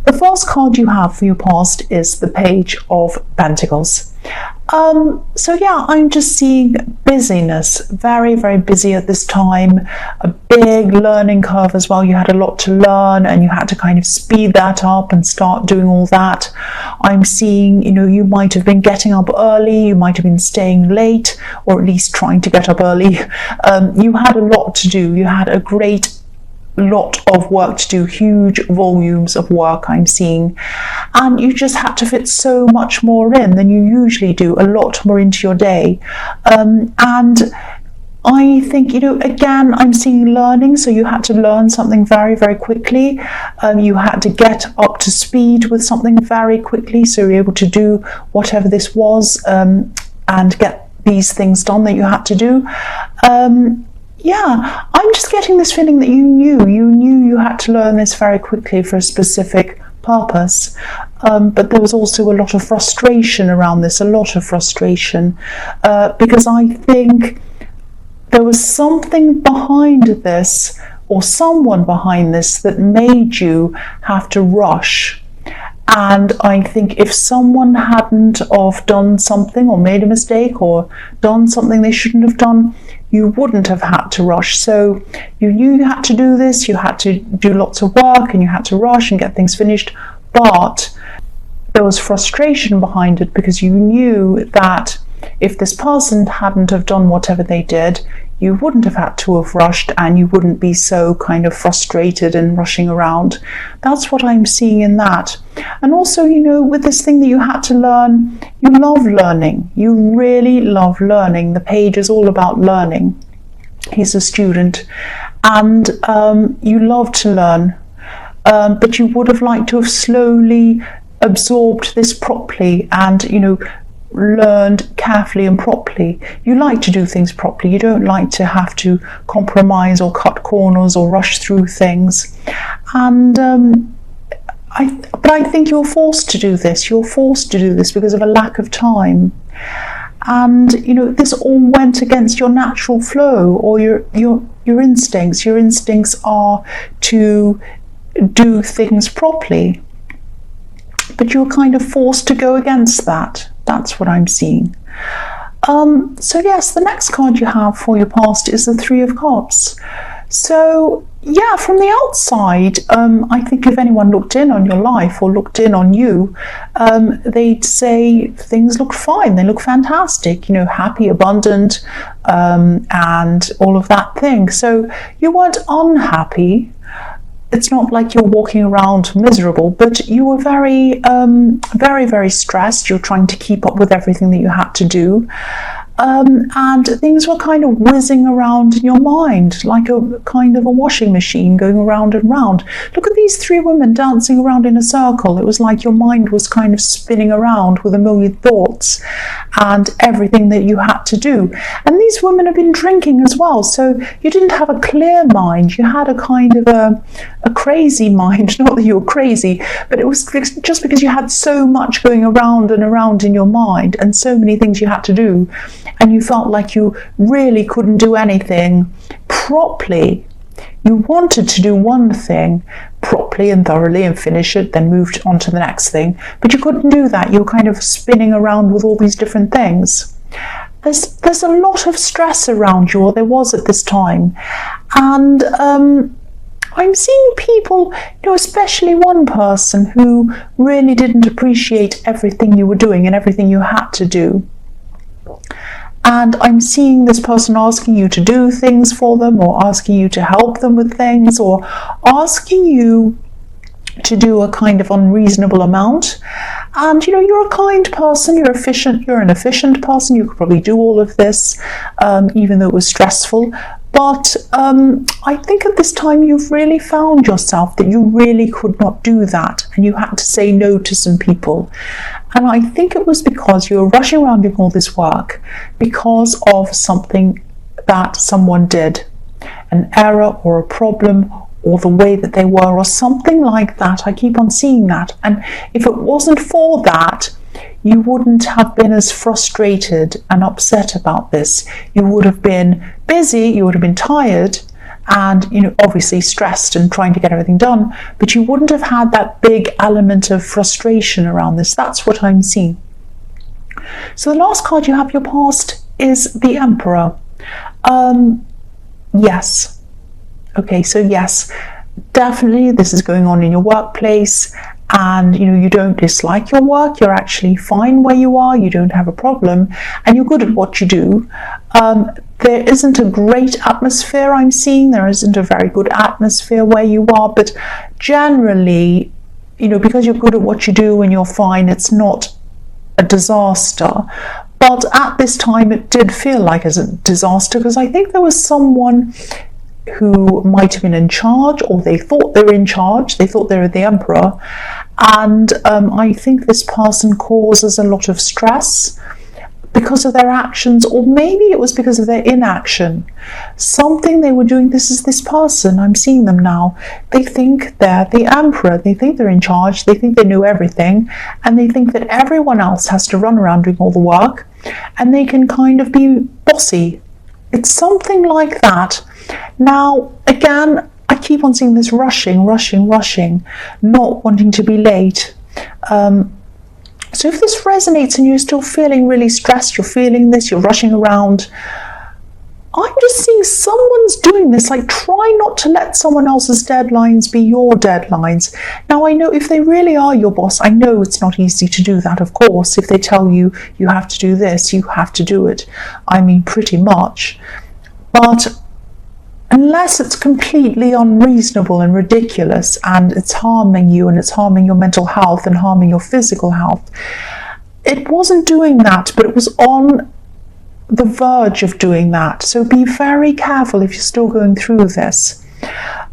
the first card you have for your past is the Page of Pentacles. So yeah, I'm just seeing busyness, very, very busy at this time, a big learning curve as well. You had a lot to learn and you had to kind of speed that up and start doing all that. I'm seeing, you might have been getting up early, you might have been staying late, or at least trying to get up early. You had a lot to do. You had a great lot of work to do, huge volumes of work I'm seeing, and you just had to fit so much more in than you usually do, a lot more into your day. And I think, again, I'm seeing learning, so you had to learn something very, very quickly. You had to get up to speed with something very quickly, so you're able to do whatever this was, and get these things done that you had to do. Yeah, I'm just getting this feeling that you knew you had to learn this very quickly for a specific purpose. But there was also a lot of frustration around this, because I think there was something behind this, or someone behind this, that made you have to rush. And I think if someone hadn't have done something, or made a mistake, or done something they shouldn't have done, you wouldn't have had to rush. So you knew you had to do this, you had to do lots of work, and you had to rush and get things finished, but there was frustration behind it, because you knew that if this person hadn't have done whatever they did, you wouldn't have had to have rushed, and you wouldn't be so kind of frustrated and rushing around. That's what I'm seeing in that. And also, with this thing that you had to learn, you love learning. You really love learning. The Page is all about learning. He's a student, and you love to learn, but you would have liked to have slowly absorbed this properly, and learned carefully and properly. You like to do things properly. You don't like to have to compromise or cut corners or rush through things. And but I think you're forced to do this. You're forced to do this because of a lack of time. And this all went against your natural flow, or your instincts. Your instincts are to do things properly, but you're kind of forced to go against that. That's what I'm seeing. So yes, the next card you have for your past is the Three of Cups. So yeah, from the outside, I think if anyone looked in on your life or looked in on you, they'd say things look fine, they look fantastic, happy, abundant, and all of that thing. So you weren't unhappy. It's not like you're walking around miserable, but you were very, very, very stressed. You're trying to keep up with everything that you had to do. And things were kind of whizzing around in your mind, like a kind of a washing machine going around and round. Look at these three women dancing around in a circle. It was like your mind was kind of spinning around with a million thoughts and everything that you had to do. And these women have been drinking as well, so you didn't have a clear mind. You had a kind of a crazy mind. Not that you were crazy, but it was just because you had so much going around and around in your mind, and so many things you had to do, and you felt like you really couldn't do anything properly. You wanted to do one thing properly and thoroughly and finish it, then moved on to the next thing, but you couldn't do that. You were kind of spinning around with all these different things. There's a lot of stress around you, or there was at this time, and I'm seeing people, especially one person who really didn't appreciate everything you were doing and everything you had to do. And I'm seeing this person asking you to do things for them, or asking you to help them with things, or asking you to do a kind of unreasonable amount. And you're a kind person, you're an efficient person, you could probably do all of this, even though it was stressful. But I think at this time you've really found yourself that you really could not do that, and you had to say no to some people. And I think it was because you were rushing around doing all this work because of something that someone did, an error or a problem, or the way that they were, or something like that. I keep on seeing that. And if it wasn't for that, you wouldn't have been as frustrated and upset about this. You would have been busy, you would have been tired, and obviously stressed and trying to get everything done, but you wouldn't have had that big element of frustration around this. That's what I'm seeing. So the last card you have, your past, is the Emperor. Yes. Okay, so yes, definitely this is going on in your workplace, and you don't dislike your work. You're actually fine where you are. You don't have a problem, and you're good at what you do. There isn't a great atmosphere I'm seeing. There isn't a very good atmosphere where you are, but generally, because you're good at what you do and you're fine, it's not a disaster. But at this time it did feel like as a disaster, because I think there was someone who might have been in charge, or they thought they were in charge, they thought they were the Emperor, and I think this person causes a lot of stress because of their actions, or maybe it was because of their inaction. Something they were doing. This is this person, I'm seeing them now. They think they're the Emperor, they think they're in charge, they think they know everything, and they think that everyone else has to run around doing all the work, and they can kind of be bossy. It's something like that. Now, again, I keep on seeing this rushing, not wanting to be late. So if this resonates and you're still feeling really stressed, you're feeling this, you're rushing around, I'm just seeing someone's doing this. Like, try not to let someone else's deadlines be your deadlines. Now, I know if they really are your boss, I know it's not easy to do that, of course. If they tell you, you have to do this, you have to do it. I mean, pretty much. But unless it's completely unreasonable and ridiculous, and it's harming you, and it's harming your mental health and harming your physical health, it wasn't doing that, but it was on the verge of doing that. So be very careful if you're still going through this.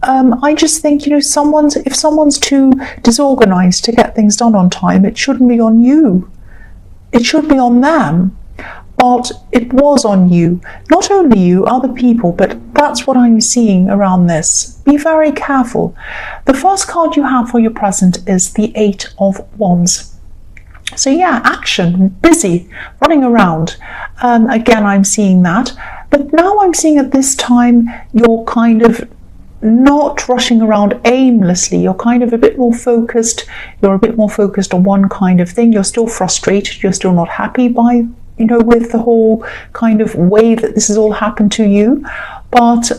I just think, if someone's too disorganized to get things done on time, it shouldn't be on you. It should be on them. But it was on you. Not only you, other people, but that's what I'm seeing around this. Be very careful. The first card you have for your present is the 8 of Wands. So yeah, action, busy, running around. Again, I'm seeing that. But now I'm seeing at this time, you're kind of not rushing around aimlessly. You're kind of a bit more focused. You're a bit more focused on one kind of thing. You're still frustrated. You're still not happy by with the whole kind of way that this has all happened to you, but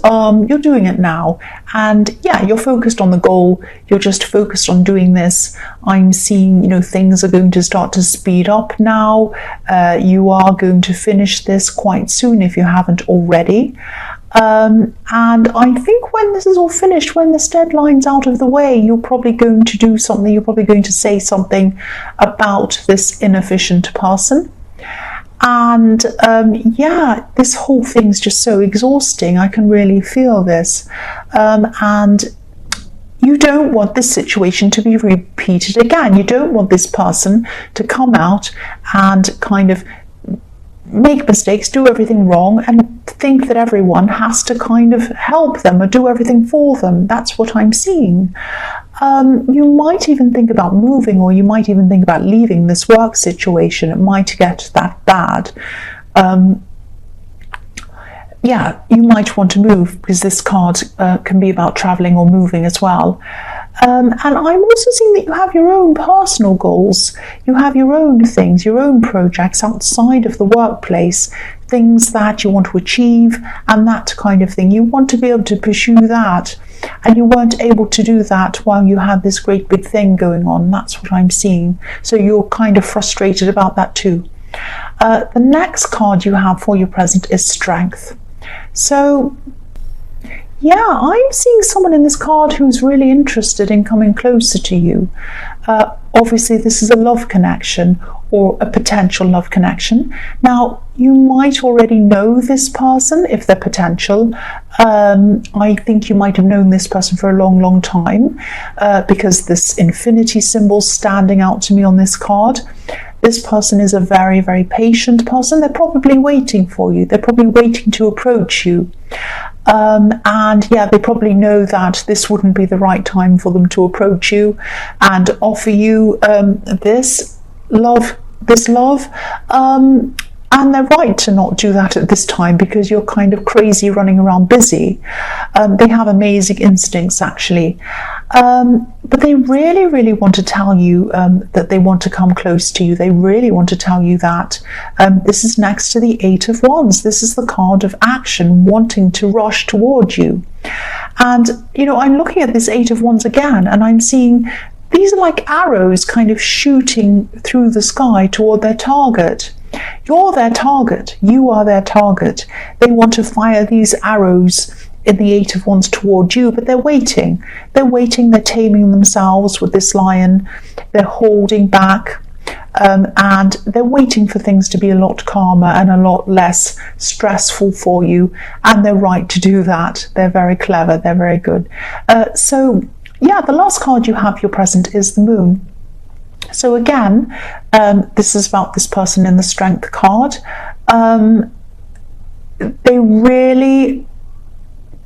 you're doing it now, and yeah, you're focused on the goal. You're just focused on doing this. I'm seeing things are going to start to speed up now. You are going to finish this quite soon if you haven't already, and I think when this is all finished, when this deadline's out of the way, you're probably going to do something. You're probably going to say something about this inefficient person. And yeah, this whole thing's just so exhausting. I can really feel this. And you don't want this situation to be repeated again. You don't want this person to come out and kind of make mistakes, do everything wrong, and think that everyone has to kind of help them or do everything for them. That's what I'm seeing. You might even think about moving, or you might even think about leaving this work situation. It might get that bad. Yeah, you might want to move, because this card can be about traveling or moving as well. And I'm also seeing that you have your own personal goals. You have your own things, your own projects outside of the workplace, things that you want to achieve and that kind of thing. You want to be able to pursue that, and you weren't able to do that while you had this great big thing going on. That's what I'm seeing. So you're kind of frustrated about that too. The next card you have for your present is Strength. So yeah, I'm seeing someone in this card who's really interested in coming closer to you. Obviously, this is a love connection, or a potential love connection. Now, you might already know this person if they're potential. I think you might have known this person for a long, long time, because this infinity symbol's standing out to me on this card. This person is a very, very patient person. They're probably waiting for you. They're probably waiting to approach you. And yeah, they probably know that this wouldn't be the right time for them to approach you and offer you this love. And they're right to not do that at this time because you're kind of crazy running around busy. They have amazing instincts, actually. But they really, really want to tell you that they want to come close to you. They really want to tell you that. This is next to the Eight of Wands. This is the card of action, wanting to rush toward you. And, you know, I'm looking at this Eight of Wands again, and I'm seeing these are like arrows kind of shooting through the sky toward their target. You're their target. You are their target. They want to fire these arrows in the Eight of Wands toward you, but they're waiting. They're waiting. They're taming themselves with this lion. They're holding back. And they're waiting for things to be a lot calmer and a lot less stressful for you. And they're right to do that. They're very clever. They're very good. So, yeah, the last card you have, your present, is the Moon. So again, this is about this person in the Strength card. They really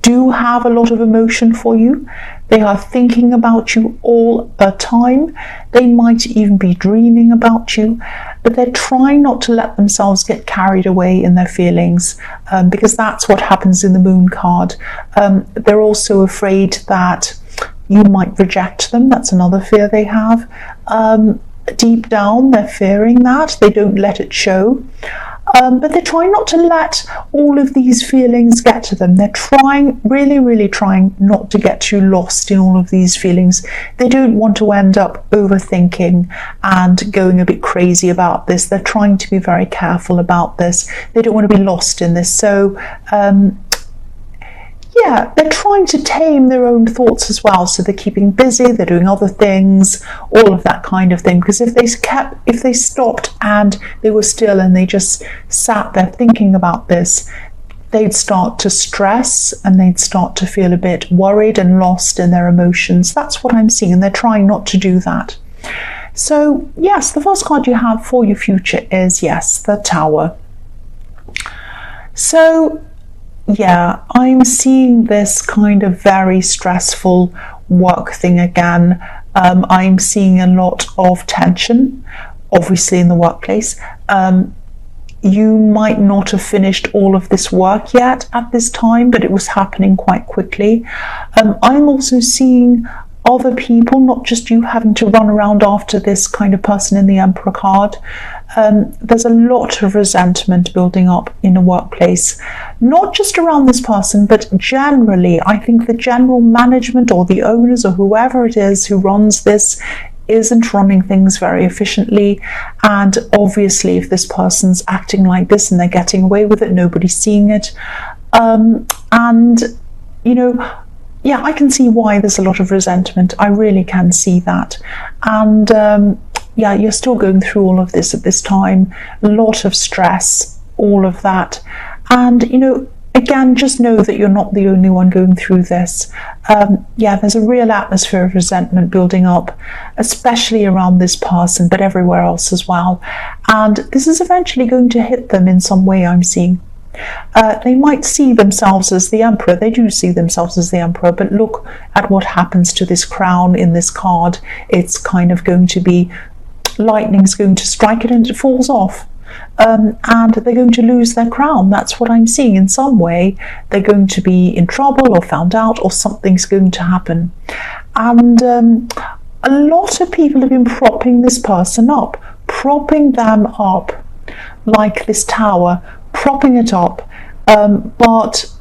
do have a lot of emotion for you. They are thinking about you all the time. They might even be dreaming about you, but they're trying not to let themselves get carried away in their feelings, because that's what happens in the Moon card. They're also afraid that you might reject them. That's another fear they have. Deep down, they're fearing that. They don't let it show. But they're trying not to let all of these feelings get to them. They're trying, really, really trying not to get too lost in all of these feelings. They don't want to end up overthinking and going a bit crazy about this. They're trying to be very careful about this. They don't want to be lost in this. So, yeah, they're trying to tame their own thoughts as well. So they're keeping busy, they're doing other things, all of that kind of thing. Because if they stopped and they were still and they just sat there thinking about this, they'd start to stress and they'd start to feel a bit worried and lost in their emotions. That's what I'm seeing, and they're trying not to do that. So yes, the first card you have for your future is, yes, the Tower. So yeah, I'm seeing this kind of very stressful work thing again. I'm seeing a lot of tension, obviously, in the workplace. You might not have finished all of this work yet at this time, but it was happening quite quickly. I'm also seeing other people, not just you, having to run around after this kind of person in the Emperor card. There's a lot of resentment building up in a workplace, not just around this person, but generally. I think the general management or the owners or whoever it is who runs this isn't running things very efficiently. And obviously, if this person's acting like this and they're getting away with it, nobody's seeing it. And, you know, yeah, I can see why there's a lot of resentment. I really can see that. And yeah, you're still going through all of this at this time, a lot of stress, all of that. And, you know, again, just know that you're not the only one going through this. Yeah, there's a real atmosphere of resentment building up, especially around this person, but everywhere else as well. And this is eventually going to hit them in some way, I'm seeing. They might see themselves as the Emperor. They do see themselves as the Emperor, but look at what happens to this crown in this card. It's kind of going to be, lightning's going to strike it and it falls off. And they're going to lose their crown. That's what I'm seeing. In some way, they're going to be in trouble or found out, or something's going to happen. And a lot of people have been propping this person up, propping them up like this tower, propping it up. But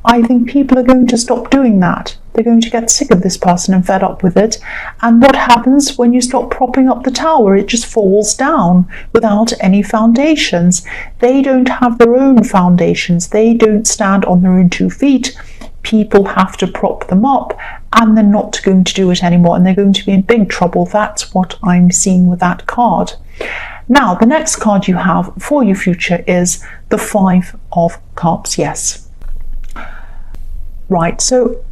I think people are going to stop doing that. They're going to get sick of this person and fed up with it. And what happens when you stop propping up the tower? It just falls down without any foundations. They don't have their own foundations. They don't stand on their own 2 feet. People have to prop them up, and they're not going to do it anymore, and they're going to be in big trouble. That's what I'm seeing with that card. Now, the next card you have for your future is the Five of Cups. Yes. Right, so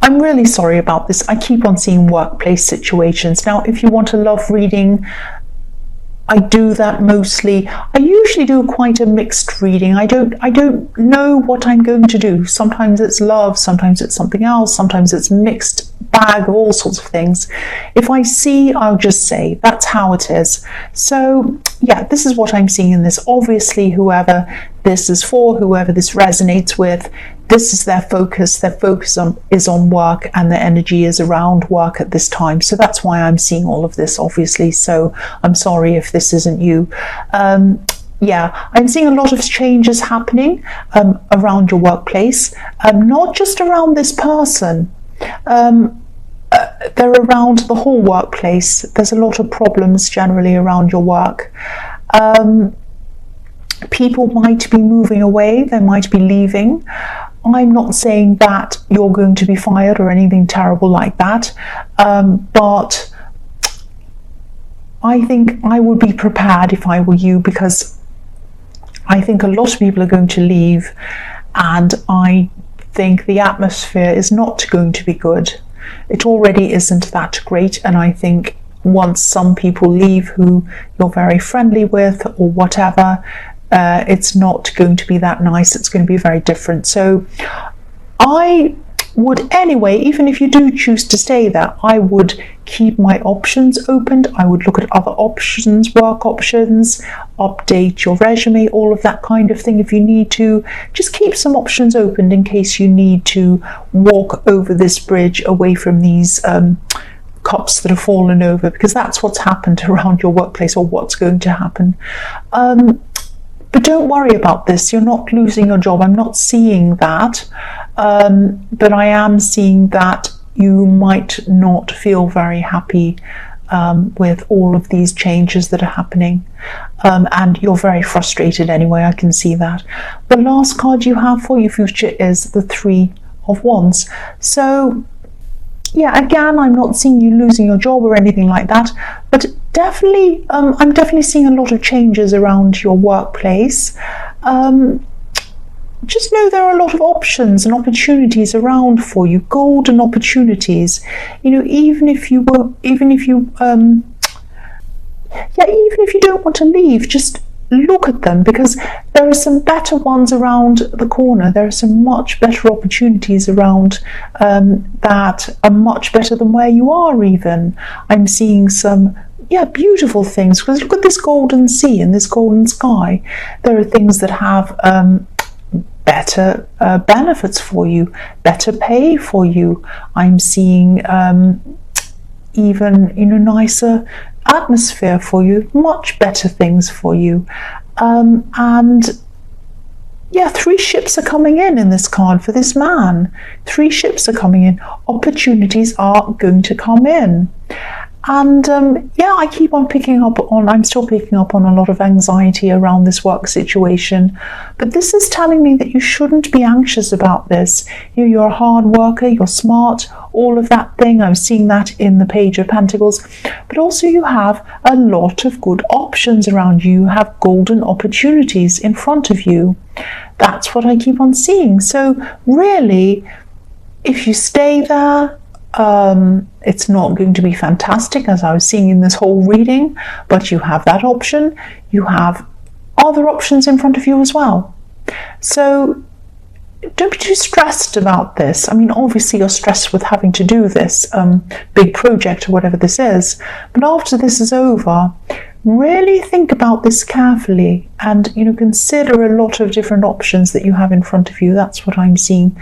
I'm really sorry about this. I keep on seeing workplace situations. Now, if you want a love reading, I do that mostly. I usually do quite a mixed reading. I don't know what I'm going to do. Sometimes it's love, sometimes it's something else, sometimes it's mixed bag of all sorts of things. If I see, I'll just say that's how it is. So yeah, this is what I'm seeing in this. Obviously, whoever this is for, whoever this resonates with, this is their focus. Their focus is on work, and their energy is around work at this time. So that's why I'm seeing all of this, obviously. So I'm sorry if this isn't you. Yeah, I'm seeing a lot of changes happening around your workplace, not just around this person. They're around the whole workplace. There's a lot of problems generally around your work. People might be moving away, they might be leaving. I'm not saying that you're going to be fired or anything terrible like that, but I think I would be prepared if I were you, because I think a lot of people are going to leave, and I think the atmosphere is not going to be good. It already isn't that great, and I think once some people leave who you're very friendly with or whatever, it's not going to be that nice. It's going to be very different. So I would anyway, even if you do choose to stay there, I would keep my options opened. I would look at other options, work options, update your resume, all of that kind of thing. If you need to, just keep some options open in case you need to walk over this bridge away from these cups that have fallen over, because that's what's happened around your workplace, or what's going to happen. But don't worry about this. You're not losing your job. I'm not seeing that. But I am seeing that you might not feel very happy with all of these changes that are happening. And you're very frustrated anyway. I can see that. The last card you have for your future is the Three of Wands. So yeah, again, I'm not seeing you losing your job or anything like that, but definitely, I'm definitely seeing a lot of changes around your workplace. Just know there are a lot of options and opportunities around for you, golden opportunities. You know, even if you don't want to leave, just look at them, because there are some better ones around the corner. There are some much better opportunities around that are much better than where you are even. I'm seeing some beautiful things, because look at this golden sea and this golden sky. There are things that have better benefits for you, better pay for you. I'm seeing even nicer atmosphere for you, much better things for you. And yeah, 3 ships are coming in this card for this man. 3 ships are coming in. Opportunities are going to come in. And I keep on I'm still picking up on a lot of anxiety around this work situation. But this is telling me that you shouldn't be anxious about this. You're a hard worker, you're smart, all of that thing. I'm seeing that in the Page of Pentacles. But also you have a lot of good options around you. You have golden opportunities in front of you. That's what I keep on seeing. So really, if you stay there, it's not going to be fantastic, as I was seeing in this whole reading, but you have that option. You have other options in front of you as well. So don't be too stressed about this. I mean, obviously you're stressed with having to do this big project or whatever this is, but after this is over, really think about this carefully and consider a lot of different options that you have in front of you. That's what I'm seeing.